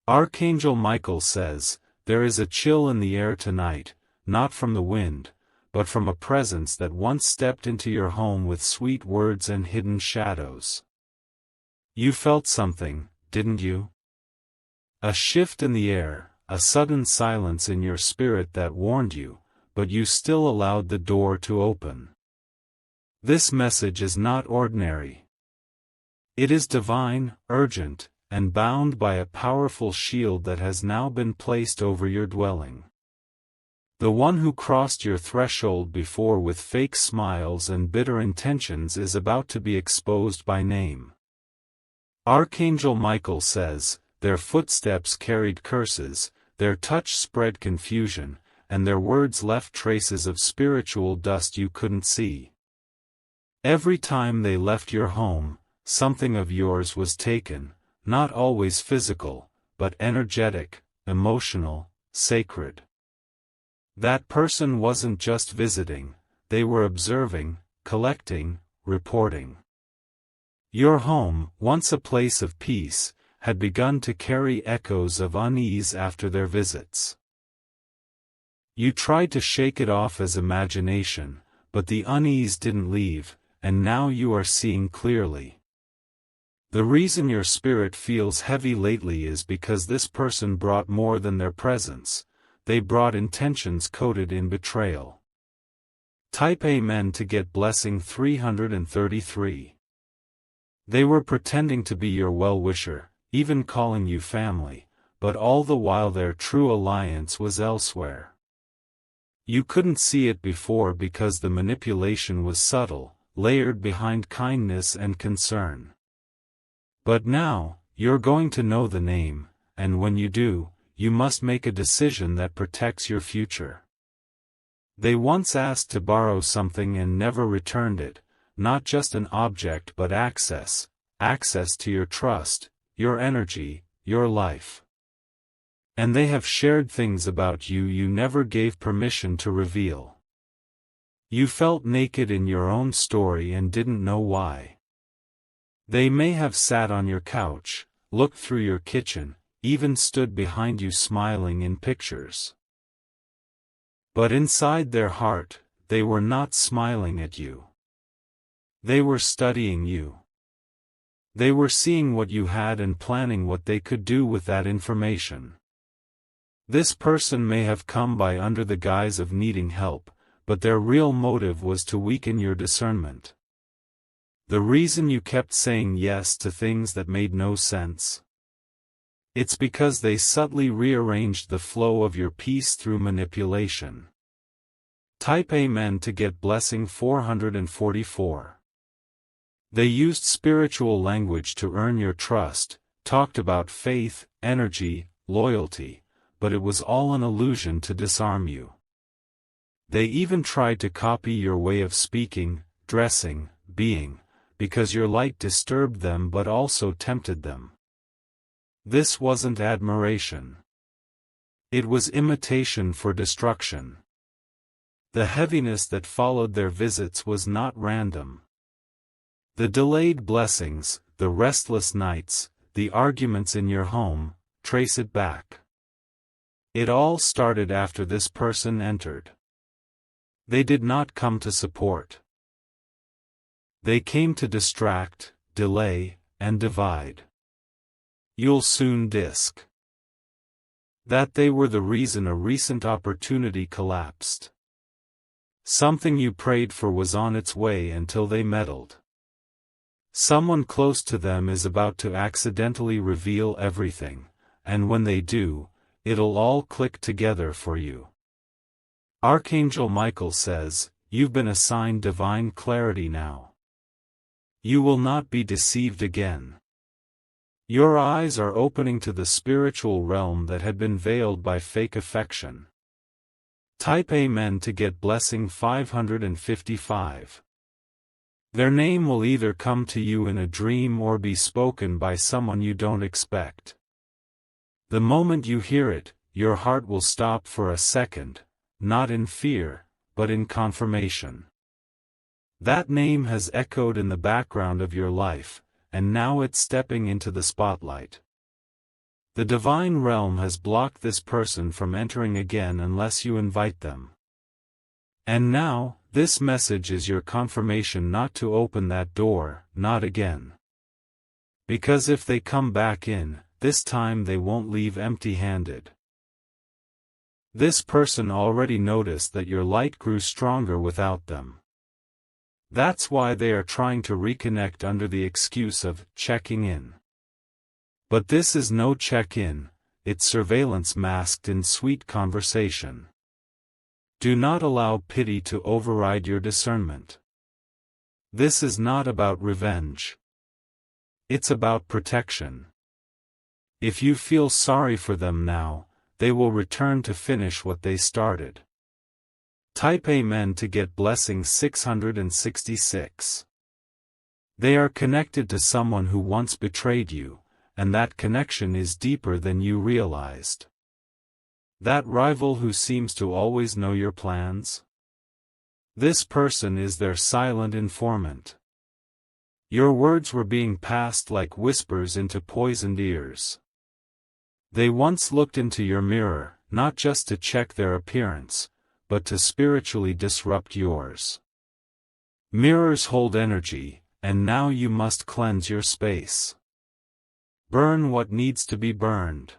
Archangel Michael says, there is a chill in the air tonight, not from the wind, but from a presence that once stepped into your home with sweet words and hidden shadows. You felt something, didn't you? A shift in the air, a sudden silence in your spirit that warned you, but you still allowed the door to open. This message is not ordinary. It is divine, urgent, and bound by a powerful shield that has now been placed over your dwelling. The one who crossed your threshold before with fake smiles and bitter intentions is about to be exposed by name. Archangel Michael says, their footsteps carried curses, their touch spread confusion, and their words left traces of spiritual dust you couldn't see. Every time they left your home, something of yours was taken, not always physical, but energetic, emotional, sacred. That person wasn't just visiting, they were observing, collecting, reporting. Your home, once a place of peace, had begun to carry echoes of unease after their visits. You tried to shake it off as imagination, but the unease didn't leave, and now you are seeing clearly. The reason your spirit feels heavy lately is because this person brought more than their presence. They brought intentions coated in betrayal. Type Amen to get blessing 333. They were pretending to be your well-wisher, even calling you family, but all the while their true alliance was elsewhere. You couldn't see it before because the manipulation was subtle, layered behind kindness and concern. But now, you're going to know the name, and when you do, you must make a decision that protects your future. They once asked to borrow something and never returned it, not just an object but access to your trust, your energy, your life. And they have shared things about you you never gave permission to reveal. You felt naked in your own story and didn't know why. They may have sat on your couch, looked through your kitchen, even stood behind you smiling in pictures. But inside their heart, they were not smiling at you. They were studying you. They were seeing what you had and planning what they could do with that information. This person may have come by under the guise of needing help, but their real motive was to weaken your discernment. The reason you kept saying yes to things that made no sense? It's because they subtly rearranged the flow of your peace through manipulation. Type Amen to get blessing 444. They used spiritual language to earn your trust, talked about faith, energy, loyalty, but it was all an illusion to disarm you. They even tried to copy your way of speaking, dressing, being, because your light disturbed them but also tempted them. This wasn't admiration. It was imitation for destruction. The heaviness that followed their visits was not random. The delayed blessings, the restless nights, the arguments in your home, trace it back. It all started after this person entered. They did not come to support. They came to distract, delay, and divide. You'll soon disc that they were the reason a recent opportunity collapsed. Something you prayed for was on its way until they meddled. Someone close to them is about to accidentally reveal everything, and when they do, it'll all click together for you. Archangel Michael says, you've been assigned divine clarity now. You will not be deceived again. Your eyes are opening to the spiritual realm that had been veiled by fake affection. Type Amen to get blessing 555. Their name will either come to you in a dream or be spoken by someone you don't expect. The moment you hear it, your heart will stop for a second, not in fear, but in confirmation. That name has echoed in the background of your life, and now it's stepping into the spotlight. The divine realm has blocked this person from entering again unless you invite them. And now, this message is your confirmation not to open that door, not again. Because if they come back in, this time they won't leave empty-handed. This person already noticed that your light grew stronger without them. That's why they are trying to reconnect under the excuse of checking in. But this is no check-in, it's surveillance masked in sweet conversation. Do not allow pity to override your discernment. This is not about revenge. It's about protection. If you feel sorry for them now, they will return to finish what they started. Type Amen to get blessing 666. They are connected to someone who once betrayed you, and that connection is deeper than you realized. That rival who seems to always know your plans? This person is their silent informant. Your words were being passed like whispers into poisoned ears. They once looked into your mirror, not just to check their appearance, but to spiritually disrupt yours. Mirrors hold energy, and now you must cleanse your space. Burn what needs to be burned.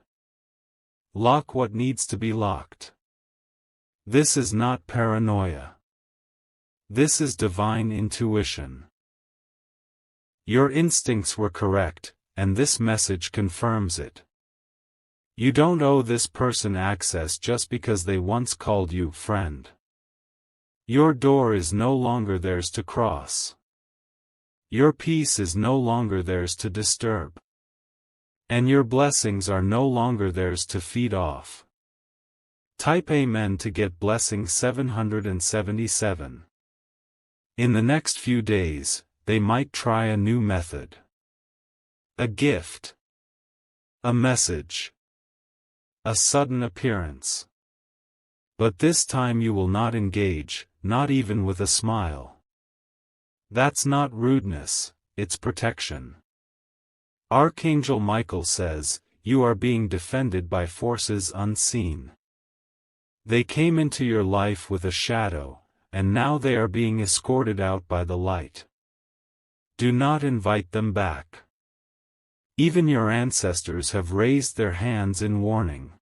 Lock what needs to be locked. This is not paranoia. This is divine intuition. Your instincts were correct, and this message confirms it. You don't owe this person access just because they once called you friend. Your door is no longer theirs to cross. Your peace is no longer theirs to disturb. And your blessings are no longer theirs to feed off. Type Amen to get blessing 777. In the next few days, they might try a new method. A gift. A message. A sudden appearance. But this time you will not engage, not even with a smile. That's not rudeness, it's protection. Archangel Michael says, you are being defended by forces unseen. They came into your life with a shadow, and now they are being escorted out by the light. Do not invite them back. Even your ancestors have raised their hands in warning.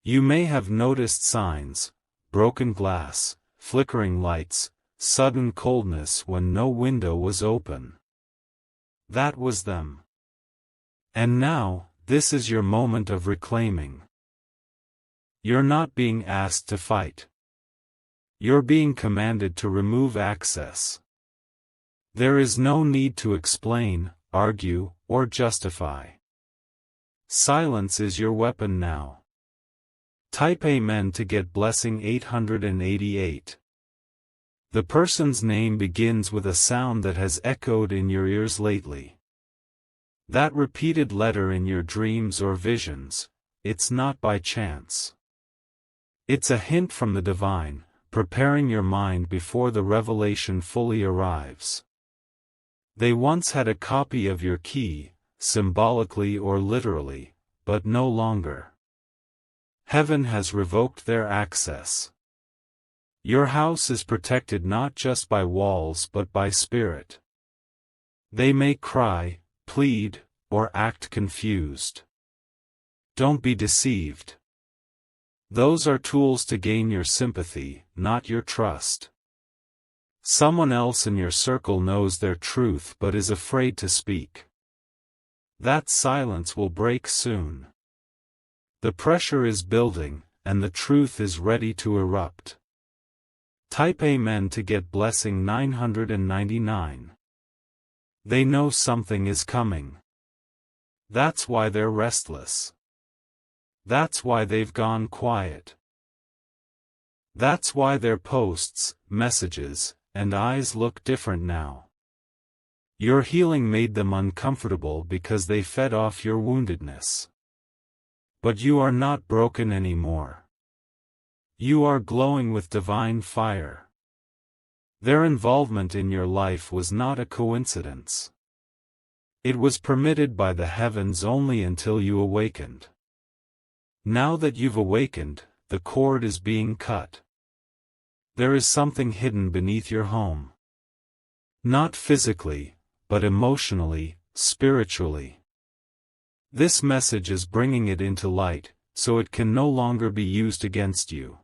You may have noticed signs, broken glass, flickering lights, sudden coldness when no window was open. That was them. And now, this is your moment of reclaiming. You're not being asked to fight. You're being commanded to remove access. There is no need to explain, argue, or justify. Silence is your weapon now. Type Amen to get blessing 888. The person's name begins with a sound that has echoed in your ears lately. That repeated letter in your dreams or visions, it's not by chance. It's a hint from the divine, preparing your mind before the revelation fully arrives. They once had a copy of your key, symbolically or literally, but no longer. Heaven has revoked their access. Your house is protected not just by walls but by spirit. They may cry, plead, or act confused. Don't be deceived. Those are tools to gain your sympathy, not your trust. Someone else in your circle knows their truth but is afraid to speak. That silence will break soon. The pressure is building, and the truth is ready to erupt. Type Amen to get blessing 999. They know something is coming. That's why they're restless. That's why they've gone quiet. That's why their posts, messages, and eyes look different now. Your healing made them uncomfortable because they fed off your woundedness. But you are not broken anymore. You are glowing with divine fire. Their involvement in your life was not a coincidence. It was permitted by the heavens only until you awakened. Now that you've awakened, the cord is being cut. There is something hidden beneath your home. Not physically, but emotionally, spiritually. This message is bringing it into light, so it can no longer be used against you.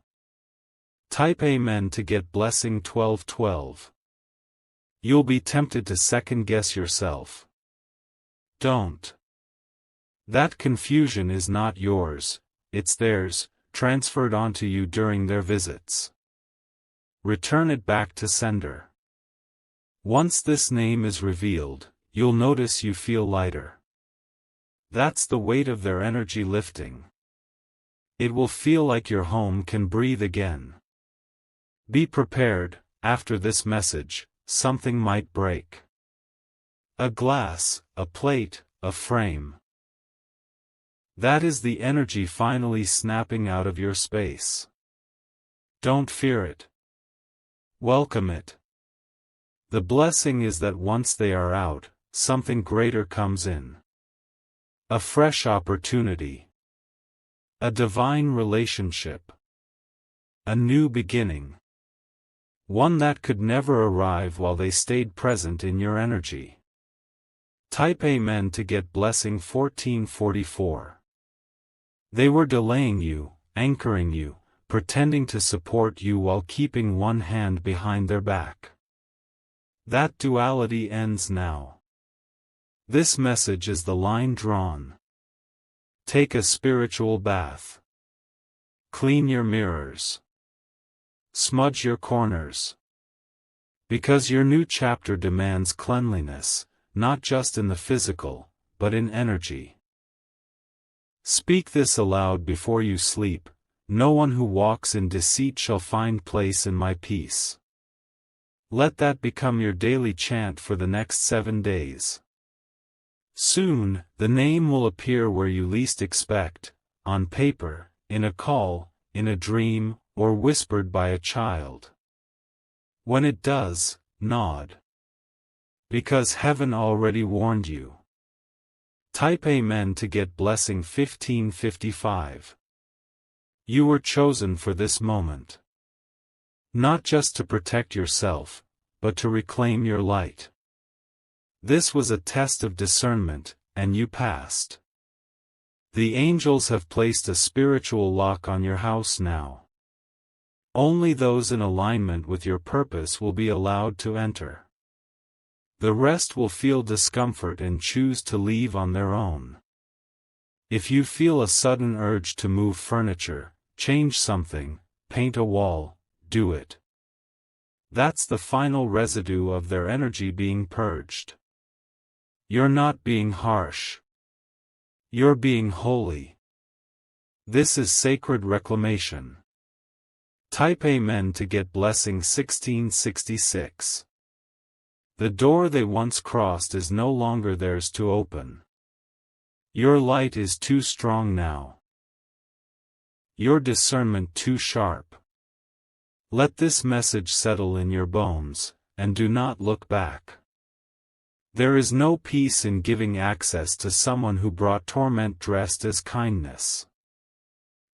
Type Amen to get blessing 1212. You'll be tempted to second-guess yourself. Don't. That confusion is not yours, it's theirs, transferred onto you during their visits. Return it back to sender. Once this name is revealed, you'll notice you feel lighter. That's the weight of their energy lifting. It will feel like your home can breathe again. Be prepared, after this message, something might break. A glass, a plate, a frame. That is the energy finally snapping out of your space. Don't fear it. Welcome it. The blessing is that once they are out, something greater comes in. A fresh opportunity. A divine relationship. A new beginning. One that could never arrive while they stayed present in your energy. Type Amen to get blessing 1444. They were delaying you, anchoring you, pretending to support you while keeping one hand behind their back. That duality ends now. This message is the line drawn. Take a spiritual bath. Clean your mirrors. Smudge your corners. Because your new chapter demands cleanliness, not just in the physical, but in energy. Speak this aloud before you sleep: no one who walks in deceit shall find place in my peace. Let that become your daily chant for the next 7 days. Soon, the name will appear where you least expect, on paper, in a call, in a dream, or whispered by a child. When it does, nod. Because heaven already warned you. Type Amen to get blessing 1555. You were chosen for this moment. Not just to protect yourself, but to reclaim your light. This was a test of discernment, and you passed. The angels have placed a spiritual lock on your house now. Only those in alignment with your purpose will be allowed to enter. The rest will feel discomfort and choose to leave on their own. If you feel a sudden urge to move furniture, change something, paint a wall, do it. That's the final residue of their energy being purged. You're not being harsh. You're being holy. This is sacred reclamation. Type Amen to get blessing 1666. The door they once crossed is no longer theirs to open. Your light is too strong now. Your discernment too sharp. Let this message settle in your bones, and do not look back. There is no peace in giving access to someone who brought torment dressed as kindness.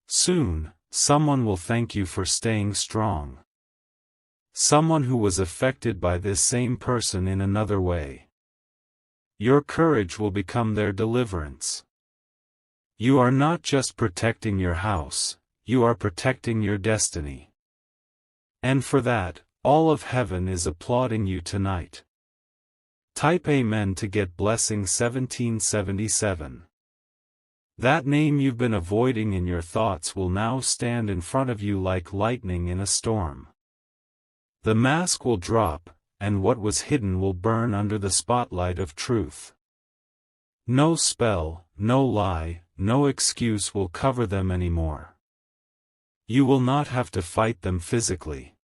Soon, someone will thank you for staying strong. Someone who was affected by this same person in another way. Your courage will become their deliverance. You are not just protecting your house, you are protecting your destiny. And for that, all of heaven is applauding you tonight. Type Amen to get blessing 1777. That name you've been avoiding in your thoughts will now stand in front of you like lightning in a storm. The mask will drop, and what was hidden will burn under the spotlight of truth. No spell, no lie, no excuse will cover them anymore. You will not have to fight them physically.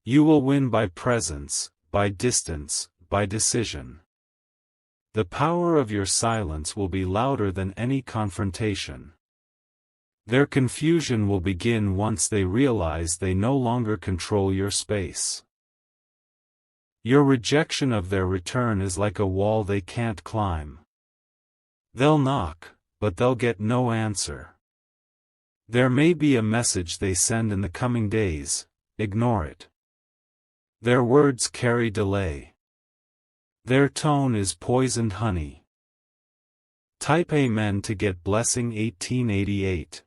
You will win by presence, by distance, by decision. The power of your silence will be louder than any confrontation. Their confusion will begin once they realize they no longer control your space. Your rejection of their return is like a wall they can't climb. They'll knock, but they'll get no answer. There may be a message they send in the coming days, ignore it. Their words carry delay. Their tone is poisoned honey. Type Amen to get blessing 1888.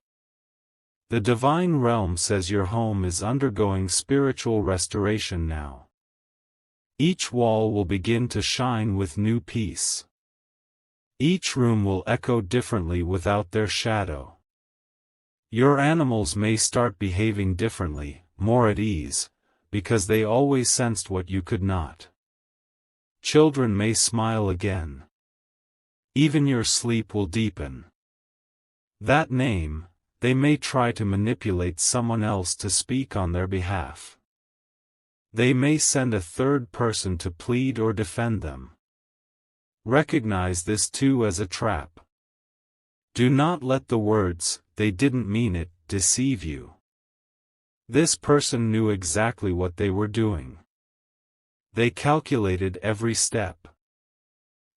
The divine realm says your home is undergoing spiritual restoration now. Each wall will begin to shine with new peace. Each room will echo differently without their shadow. Your animals may start behaving differently, more at ease, because they always sensed what you could not. Children may smile again. Even your sleep will deepen. That name, they may try to manipulate someone else to speak on their behalf. They may send a third person to plead or defend them. Recognize this too as a trap. Do not let the words, "they didn't mean it," deceive you. This person knew exactly what they were doing. They calculated every step.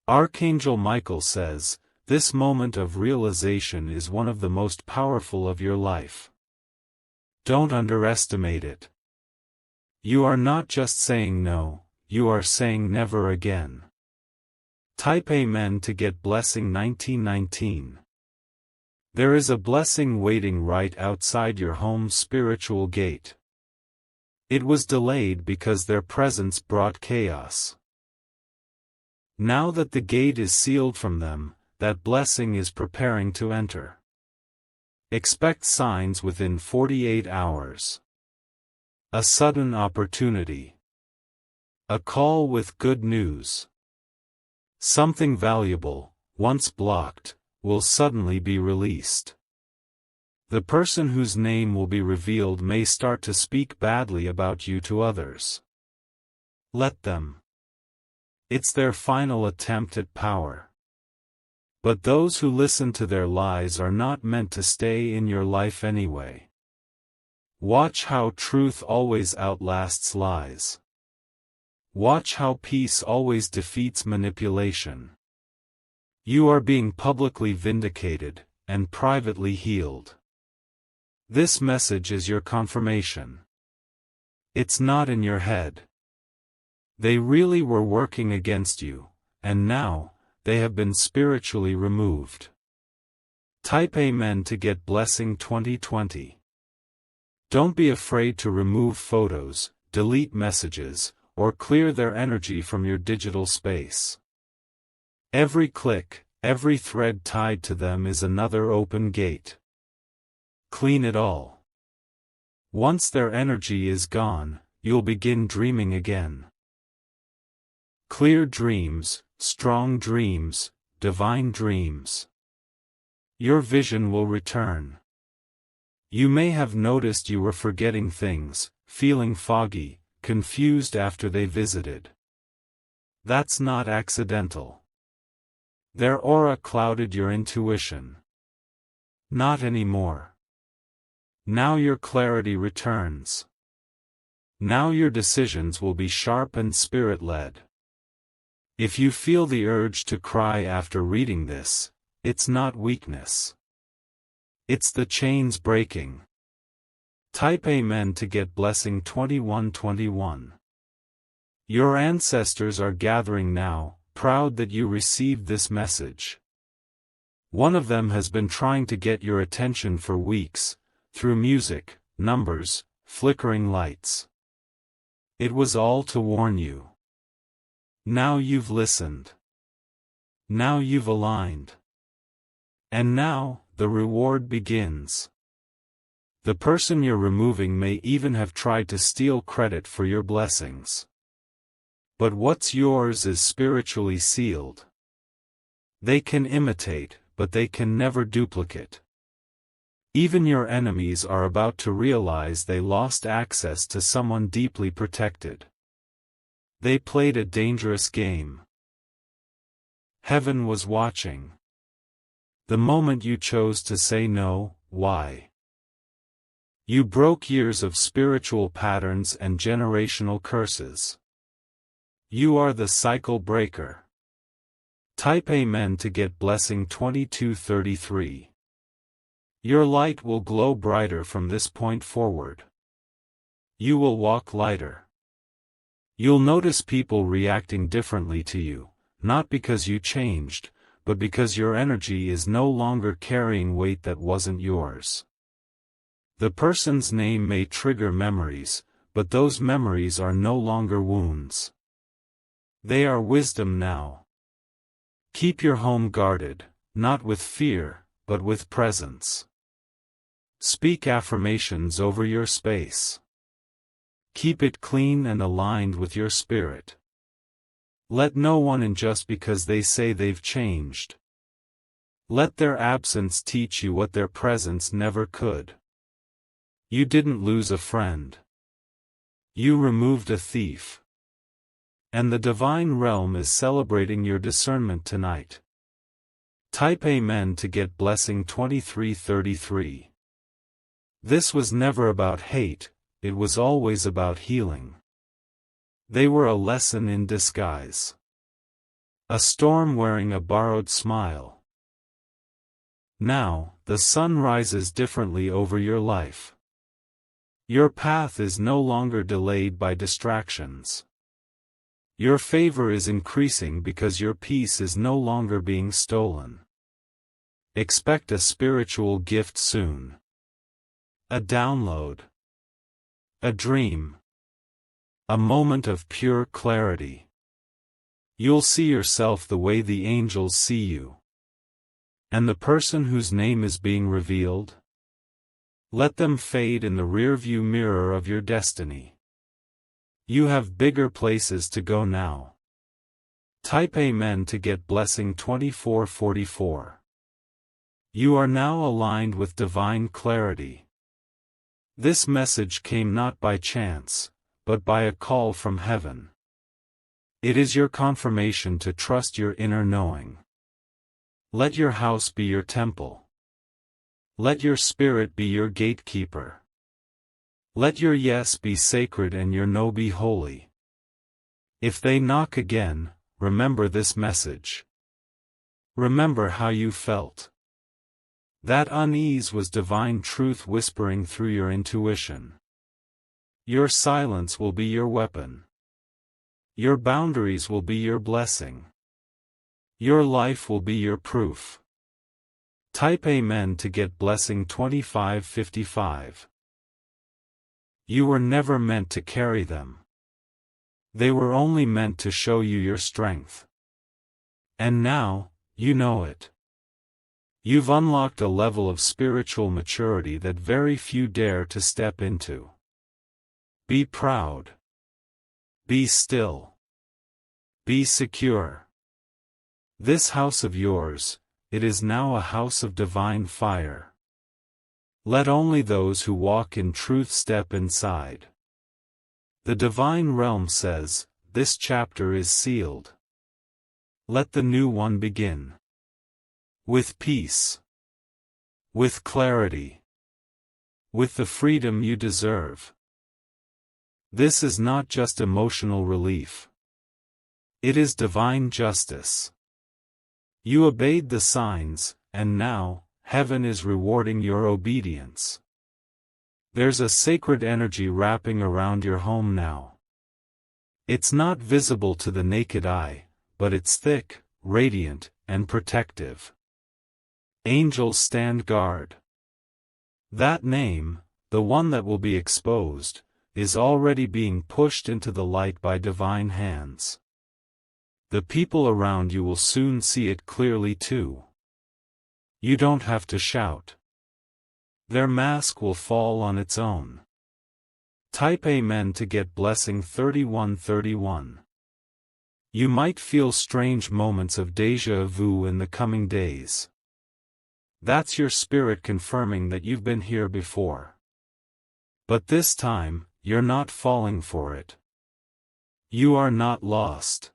Archangel Michael says, this moment of realization is one of the most powerful of your life. Don't underestimate it. You are not just saying no, you are saying never again. Type Amen to get blessing 1919. There is a blessing waiting right outside your home's spiritual gate. It was delayed because their presence brought chaos. Now that the gate is sealed from them, that blessing is preparing to enter. Expect signs within 48 hours. A sudden opportunity. A call with good news. Something valuable, once blocked, will suddenly be released. The person whose name will be revealed may start to speak badly about you to others. Let them. It's their final attempt at power. But those who listen to their lies are not meant to stay in your life anyway. Watch how truth always outlasts lies. Watch how peace always defeats manipulation. You are being publicly vindicated, and privately healed. This message is your confirmation. It's not in your head. They really were working against you, and now, they have been spiritually removed. Type Amen to get blessing 2020. Don't be afraid to remove photos, delete messages, or clear their energy from your digital space. Every click, every thread tied to them is another open gate. Clean it all. Once their energy is gone, you'll begin dreaming again. Clear dreams, strong dreams, divine dreams. Your vision will return. You may have noticed you were forgetting things, feeling foggy, confused after they visited. That's not accidental. Their aura clouded your intuition. Not anymore. Now your clarity returns. Now your decisions will be sharp and spirit-led. If you feel the urge to cry after reading this, it's not weakness. It's the chains breaking. Type Amen to get blessing 2121. Your ancestors are gathering now, proud that you received this message. One of them has been trying to get your attention for weeks, through music, numbers, flickering lights. It was all to warn you. Now you've listened. Now you've aligned. And now, the reward begins. The person you're removing may even have tried to steal credit for your blessings. But what's yours is spiritually sealed. They can imitate, but they can never duplicate. Even your enemies are about to realize they lost access to someone deeply protected. They played a dangerous game. Heaven was watching. The moment you chose to say no, why? You broke years of spiritual patterns and generational curses. You are the cycle breaker. Type Amen to get blessing 2233. Your light will glow brighter from this point forward. You will walk lighter. You'll notice people reacting differently to you, not because you changed, but because your energy is no longer carrying weight that wasn't yours. The person's name may trigger memories, but those memories are no longer wounds. They are wisdom now. Keep your home guarded, not with fear, but with presence. Speak affirmations over your space. Keep it clean and aligned with your spirit. Let no one in just because they say they've changed. Let their absence teach you what their presence never could. You didn't lose a friend. You removed a thief. And the divine realm is celebrating your discernment tonight. Type Amen to get blessing 2333. This was never about hate, it was always about healing. They were a lesson in disguise. A storm wearing a borrowed smile. Now, the sun rises differently over your life. Your path is no longer delayed by distractions. Your favor is increasing because your peace is no longer being stolen. Expect a spiritual gift soon. A download. A dream. A moment of pure clarity. You'll see yourself the way the angels see you. And the person whose name is being revealed? Let them fade in the rearview mirror of your destiny. You have bigger places to go now. Type Amen to get blessing 2444. You are now aligned with divine clarity. This message came not by chance, but by a call from heaven. It is your confirmation to trust your inner knowing. Let your house be your temple. Let your spirit be your gatekeeper. Let your yes be sacred and your no be holy. If they knock again, remember this message. Remember how you felt. That unease was divine truth whispering through your intuition. Your silence will be your weapon. Your boundaries will be your blessing. Your life will be your proof. Type Amen to get blessing 2555. You were never meant to carry them. They were only meant to show you your strength. And now, you know it. You've unlocked a level of spiritual maturity that very few dare to step into. Be proud. Be still. Be secure. This house of yours, it is now a house of divine fire. Let only those who walk in truth step inside. The divine realm says, this chapter is sealed. Let the new one begin. With peace. With clarity. With the freedom you deserve. This is not just emotional relief. It is divine justice. You obeyed the signs, and now, heaven is rewarding your obedience. There's a sacred energy wrapping around your home now. It's not visible to the naked eye, but it's thick, radiant, and protective. Angels stand guard. That name, the one that will be exposed, is already being pushed into the light by divine hands. The people around you will soon see it clearly too. You don't have to shout. Their mask will fall on its own. Type Amen to get blessing 3131. You might feel strange moments of déjà vu in the coming days. That's your spirit confirming that you've been here before. But this time, you're not falling for it. You are not lost.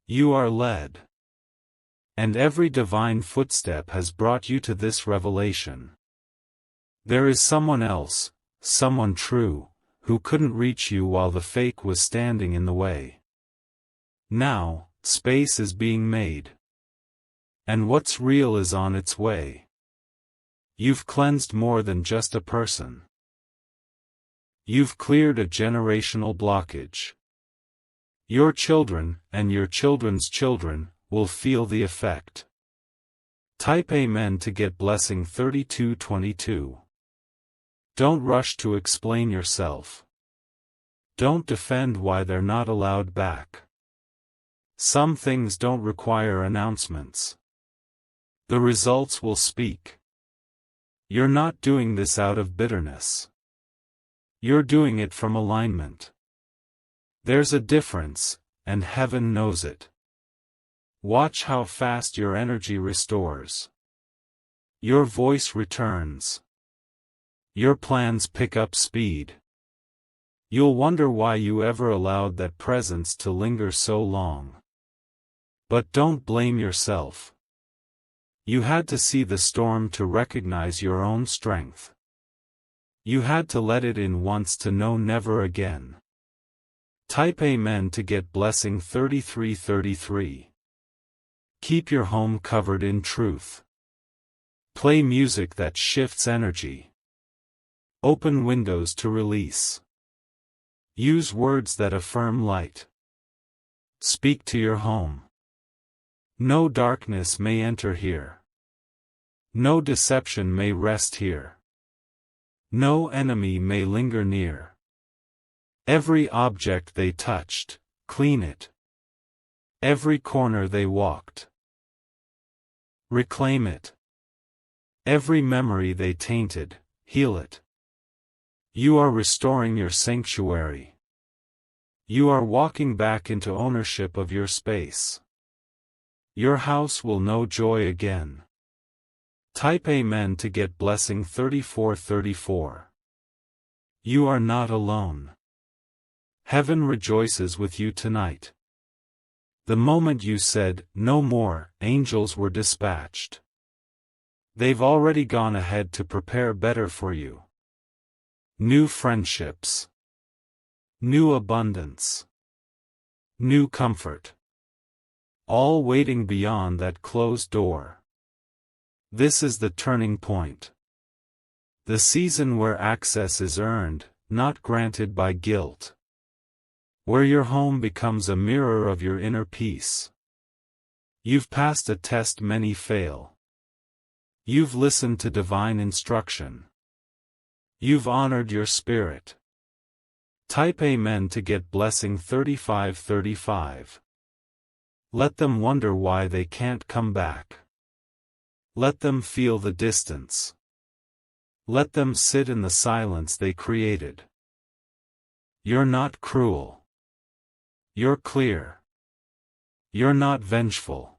You are led. And every divine footstep has brought you to this revelation. There is someone else, someone true, who couldn't reach you while the fake was standing in the way. Now, space is being made. And what's real is on its way. You've cleansed more than just a person. You've cleared a generational blockage. Your children, and your children's children, will feel the effect. Type Amen to get blessing 3222. Don't rush to explain yourself. Don't defend why they're not allowed back. Some things don't require announcements. The results will speak. You're not doing this out of bitterness. You're doing it from alignment. There's a difference, and heaven knows it. Watch how fast your energy restores. Your voice returns. Your plans pick up speed. You'll wonder why you ever allowed that presence to linger so long. But don't blame yourself. You had to see the storm to recognize your own strength. You had to let it in once to know never again. Type Amen to get blessing 3333. Keep your home covered in truth. Play music that shifts energy. Open windows to release. Use words that affirm light. Speak to your home. No darkness may enter here. No deception may rest here. No enemy may linger near. Every object they touched, clean it. Every corner they walked, reclaim it. Every memory they tainted, heal it. You are restoring your sanctuary. You are walking back into ownership of your space. Your house will know joy again. Type Amen to get blessing 3434. You are not alone. Heaven rejoices with you tonight. The moment you said, "No more," angels were dispatched. They've already gone ahead to prepare better for you. New friendships. New abundance. New comfort. All waiting beyond that closed door. This is the turning point. The season where access is earned, not granted by guilt. Where your home becomes a mirror of your inner peace. You've passed a test many fail. You've listened to divine instruction. You've honored your spirit. Type Amen to get blessing 3535. Let them wonder why they can't come back. Let them feel the distance. Let them sit in the silence they created. You're not cruel. You're clear. You're not vengeful.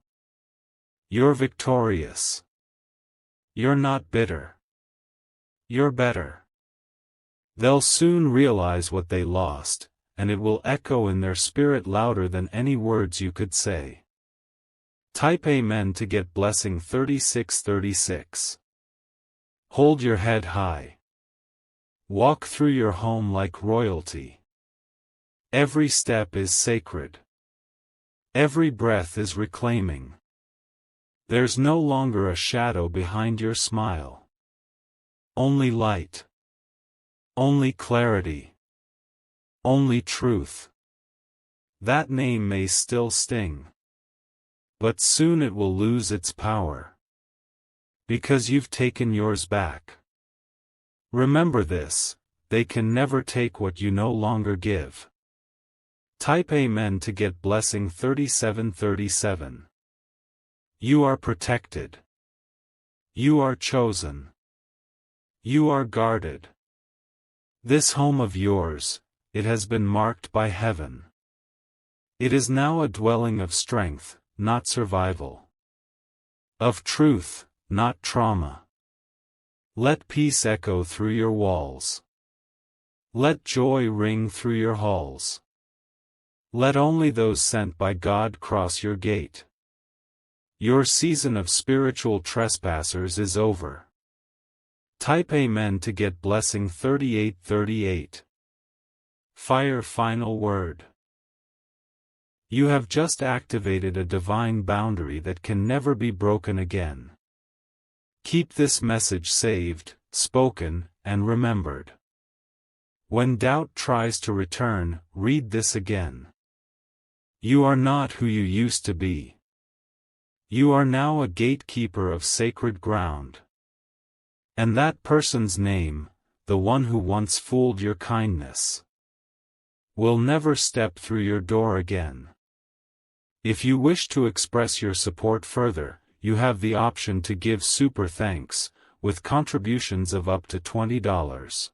You're victorious. You're not bitter. You're better. They'll soon realize what they lost, and it will echo in their spirit louder than any words you could say. Type Amen to get blessing 3636. Hold your head high. Walk through your home like royalty. Every step is sacred. Every breath is reclaiming. There's no longer a shadow behind your smile. Only light. Only clarity. Only truth. That name may still sting. But soon it will lose its power. Because you've taken yours back. Remember this, they can never take what you no longer give. Type Amen to get blessing 3737. You are protected. You are chosen. You are guarded. This home of yours, it has been marked by heaven. It is now a dwelling of strength, not survival. Of truth, not trauma. Let peace echo through your walls. Let joy ring through your halls. Let only those sent by God cross your gate. Your season of spiritual trespassers is over. Type Amen to get blessing 3838. Fire final word. You have just activated a divine boundary that can never be broken again. Keep this message saved, spoken, and remembered. When doubt tries to return, read this again. You are not who you used to be. You are now a gatekeeper of sacred ground. And that person's name, the one who once fooled your kindness, will never step through your door again. If you wish to express your support further, you have the option to give super thanks, with contributions of up to $20.